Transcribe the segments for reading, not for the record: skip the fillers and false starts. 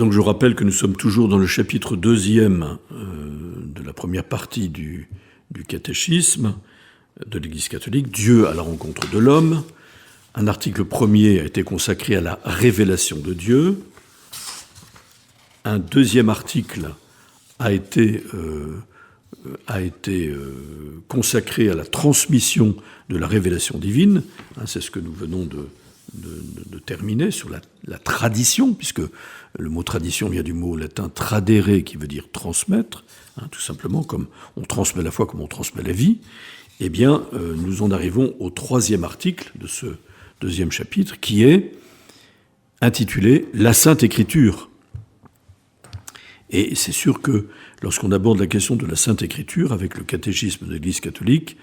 Donc je rappelle que nous sommes toujours dans le chapitre 2e de la première partie du catéchisme de l'Église catholique, Dieu à la rencontre de l'homme. Un article premier a été consacré à la révélation de Dieu. Un deuxième article a été consacré à la transmission de la révélation divine. C'est ce que nous venons de terminer sur la tradition, puisque le mot tradition vient du mot latin tradere, qui veut dire transmettre, tout simplement, comme on transmet la foi, comme on transmet la vie. Eh bien, nous en arrivons au troisième article de ce deuxième chapitre, qui est intitulé « La Sainte Écriture ». Et c'est sûr que lorsqu'on aborde la question de la Sainte Écriture avec le catéchisme de l'Église catholique,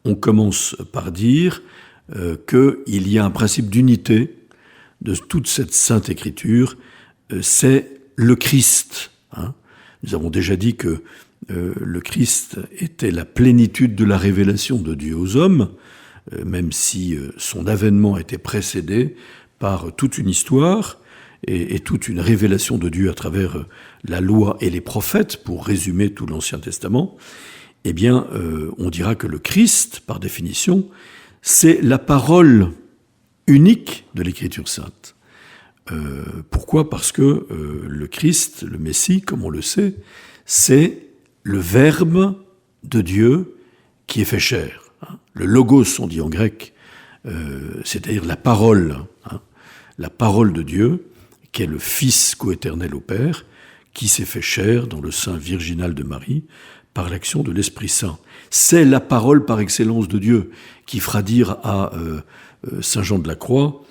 on commence par dire qu'il y a un principe d'unité de toute cette Sainte Écriture, c'est le Christ. Nous avons déjà dit que le Christ était la plénitude de la révélation de Dieu aux hommes, même si son avènement a été précédé par toute une histoire et toute une révélation de Dieu à travers la loi et les prophètes, pour résumer tout l'Ancien Testament. Eh bien, on dira que le Christ, par définition, c'est la parole unique de l'Écriture sainte. Pourquoi ? Parce que le Christ, le Messie, comme on le sait, c'est le Verbe de Dieu qui est fait chair. Le logos, on dit en grec, c'est-à-dire la parole de Dieu, qui est le Fils coéternel au Père, qui s'est fait chair dans le sein virginal de Marie par l'action de l'Esprit Saint. C'est la parole par excellence de Dieu qui fera dire à Saint Jean de la Croix,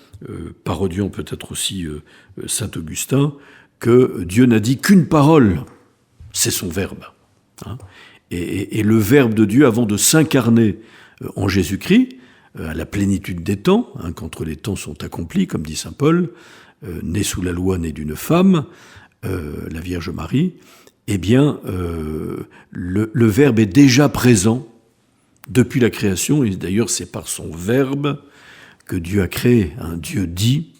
parodiant peut-être aussi Saint Augustin, que Dieu n'a dit qu'une parole, c'est son Verbe. Et le Verbe de Dieu, avant de s'incarner en Jésus-Christ, à la plénitude des temps, quand les temps sont accomplis, comme dit saint Paul, né sous la loi, né d'une femme, la Vierge Marie, eh bien, le Verbe est déjà présent depuis la création, et d'ailleurs c'est par son Verbe que Dieu a créé. Dieu dit,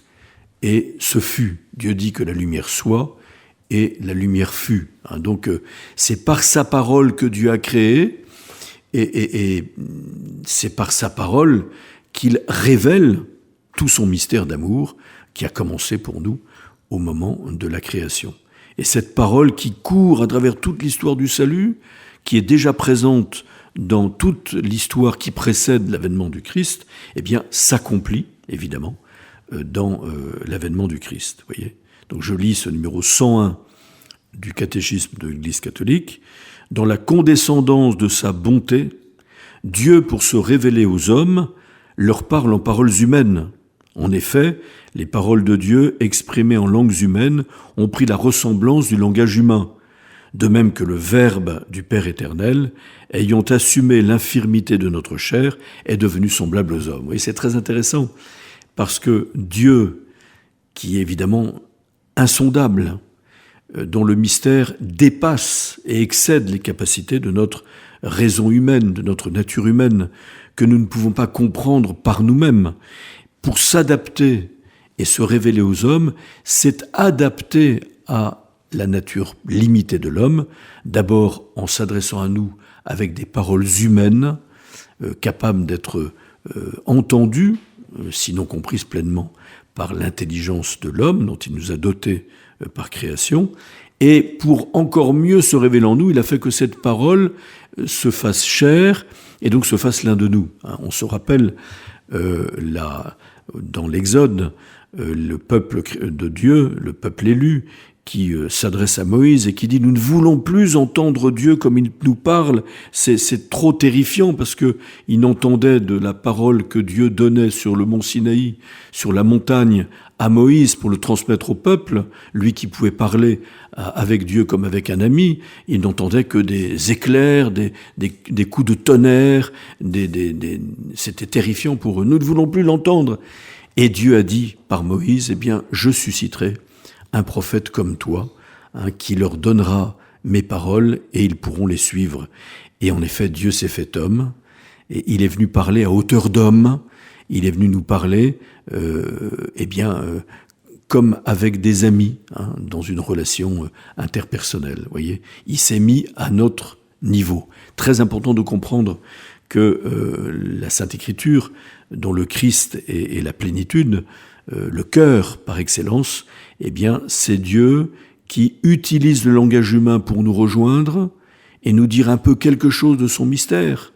et ce fut. Dieu dit que la lumière soit, et la lumière fut. Donc c'est par sa parole que Dieu a créé, et c'est par sa parole qu'il révèle tout son mystère d'amour qui a commencé pour nous au moment de la création. Et cette parole qui court à travers toute l'histoire du salut, qui est déjà présente dans toute l'histoire qui précède l'avènement du Christ, eh bien, s'accomplit, évidemment, dans l'avènement du Christ. Voyez ? Donc je lis ce numéro 101 du catéchisme de l'Église catholique. Dans la condescendance de sa bonté, Dieu, pour se révéler aux hommes, leur parle en paroles humaines. En effet, les paroles de Dieu, exprimées en langues humaines, ont pris la ressemblance du langage humain, de même que le Verbe du Père éternel, ayant assumé l'infirmité de notre chair, est devenu semblable aux hommes. Et c'est très intéressant, parce que Dieu, qui est évidemment insondable, dont le mystère dépasse et excède les capacités de notre raison humaine, de notre nature humaine, que nous ne pouvons pas comprendre par nous-mêmes, pour s'adapter et se révéler aux hommes, c'est adapter à la nature limitée de l'homme, d'abord en s'adressant à nous avec des paroles humaines, capables d'être entendues, sinon comprises pleinement par l'intelligence de l'homme, dont il nous a dotés par création, et pour encore mieux se révéler en nous, il a fait que cette parole se fasse chair, et donc se fasse l'un de nous. On se rappelle dans l'Exode, le peuple de Dieu, le peuple élu, qui s'adresse à Moïse et qui dit « Nous ne voulons plus entendre Dieu comme il nous parle, c'est trop terrifiant » parce qu'il n'entendait de la parole que Dieu donnait sur le mont Sinaï, sur la montagne, à Moïse pour le transmettre au peuple, lui qui pouvait parler avec Dieu comme avec un ami, il n'entendait que des éclairs, des coups de tonnerre, c'était terrifiant pour eux. Nous ne voulons plus l'entendre. Et Dieu a dit par Moïse, eh bien, je susciterai un prophète comme toi, qui leur donnera mes paroles et ils pourront les suivre. Et en effet, Dieu s'est fait homme, et il est venu parler à hauteur d'homme, il est venu nous parler, comme avec des amis, dans une relation interpersonnelle. Voyez, il s'est mis à notre niveau. Très important de comprendre que la Sainte Écriture, dont le Christ est la plénitude, le cœur par excellence, eh bien, c'est Dieu qui utilise le langage humain pour nous rejoindre et nous dire un peu quelque chose de son mystère,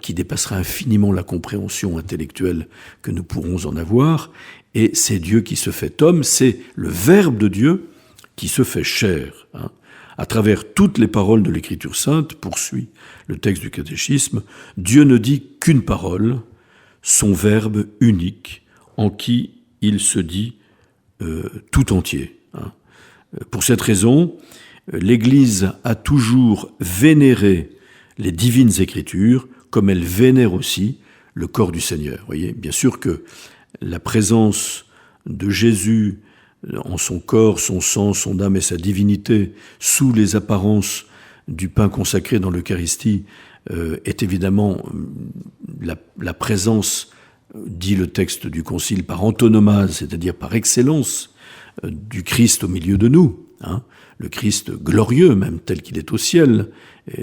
qui dépassera infiniment la compréhension intellectuelle que nous pourrons en avoir. Et c'est Dieu qui se fait homme, c'est le Verbe de Dieu qui se fait chair. À travers toutes les paroles de l'Écriture sainte, poursuit le texte du catéchisme, Dieu ne dit qu'une parole, son Verbe unique, en qui il se dit tout entier. Pour cette raison, l'Église a toujours vénéré les divines Écritures comme elle vénère aussi le corps du Seigneur. Voyez, bien sûr que la présence de Jésus en son corps, son sang, son âme et sa divinité sous les apparences du pain consacré dans l'Eucharistie est évidemment la présence, dit le texte du Concile, par antonomase, c'est-à-dire par excellence, du Christ au milieu de nous. Le Christ glorieux, même tel qu'il est au ciel,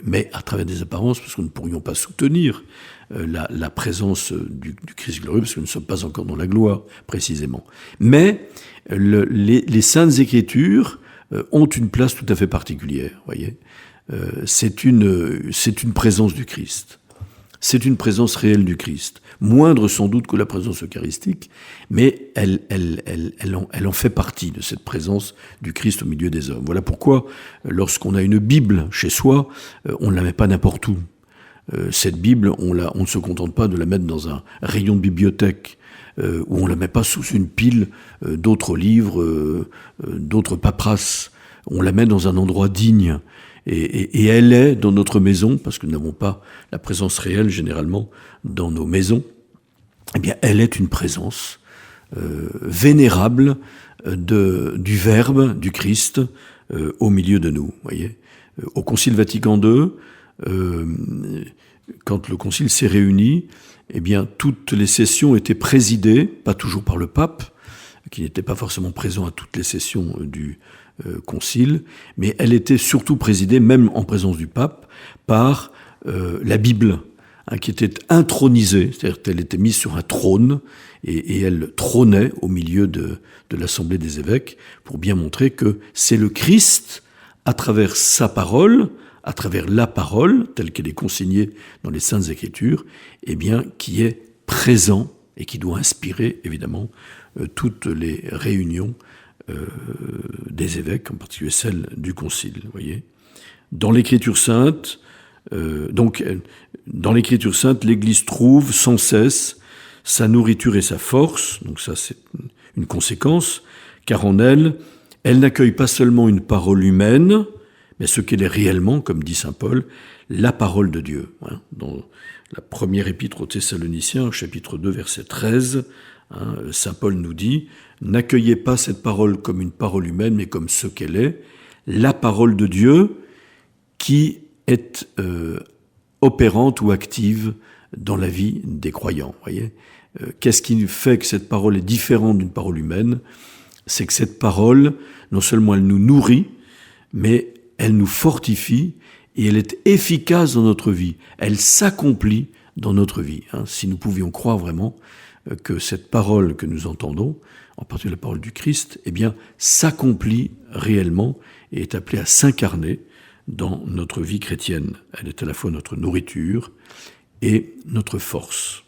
mais à travers des apparences, parce que nous ne pourrions pas soutenir la présence du Christ glorieux, parce que nous ne sommes pas encore dans la gloire, précisément. Mais les Saintes Écritures ont une place tout à fait particulière, voyez. C'est une présence du Christ. C'est une présence réelle du Christ. Moindre sans doute que la présence eucharistique, mais elle en fait partie de cette présence du Christ au milieu des hommes. Voilà pourquoi, lorsqu'on a une Bible chez soi, on ne la met pas n'importe où. Cette Bible, on ne se contente pas de la mettre dans un rayon de bibliothèque, où on ne la met pas sous une pile d'autres livres, d'autres paperasses. On la met dans un endroit digne. Et elle est dans notre maison, parce que nous n'avons pas la présence réelle généralement dans nos maisons, eh bien elle est une présence vénérable du Verbe, du Christ, au milieu de nous. Voyez. Au Concile Vatican II, quand le Concile s'est réuni, eh bien toutes les sessions étaient présidées, pas toujours par le pape, qui n'était pas forcément présent à toutes les sessions du Concile, mais elle était surtout présidée, même en présence du pape, par la Bible, qui était intronisée, c'est-à-dire qu'elle était mise sur un trône, et elle trônait au milieu de l'Assemblée des évêques, pour bien montrer que c'est le Christ, à travers sa parole, à travers la parole, telle qu'elle est consignée dans les Saintes Écritures, eh bien, qui est présent et qui doit inspirer, évidemment, toutes les réunions des évêques, en particulier celle du Concile. Voyez. Dans l'Écriture sainte, dans l'Écriture sainte, l'Église trouve sans cesse sa nourriture et sa force. Donc ça, c'est une conséquence, car en elle, elle n'accueille pas seulement une parole humaine, mais ce qu'elle est réellement, comme dit saint Paul, la parole de Dieu. Dans la première épître aux Thessaloniciens, chapitre 2, verset 13, saint Paul nous dit « N'accueillez pas cette parole comme une parole humaine, mais comme ce qu'elle est, la parole de Dieu qui est opérante ou active dans la vie des croyants. » Voyez, qu'est-ce qui fait que cette parole est différente d'une parole humaine? C'est que cette parole, non seulement elle nous nourrit, mais elle nous fortifie et elle est efficace dans notre vie. Elle s'accomplit dans notre vie. Si nous pouvions croire vraiment que cette parole que nous entendons, en particulier la parole du Christ, eh bien, s'accomplit réellement et est appelée à s'incarner dans notre vie chrétienne. Elle est à la fois notre nourriture et notre force.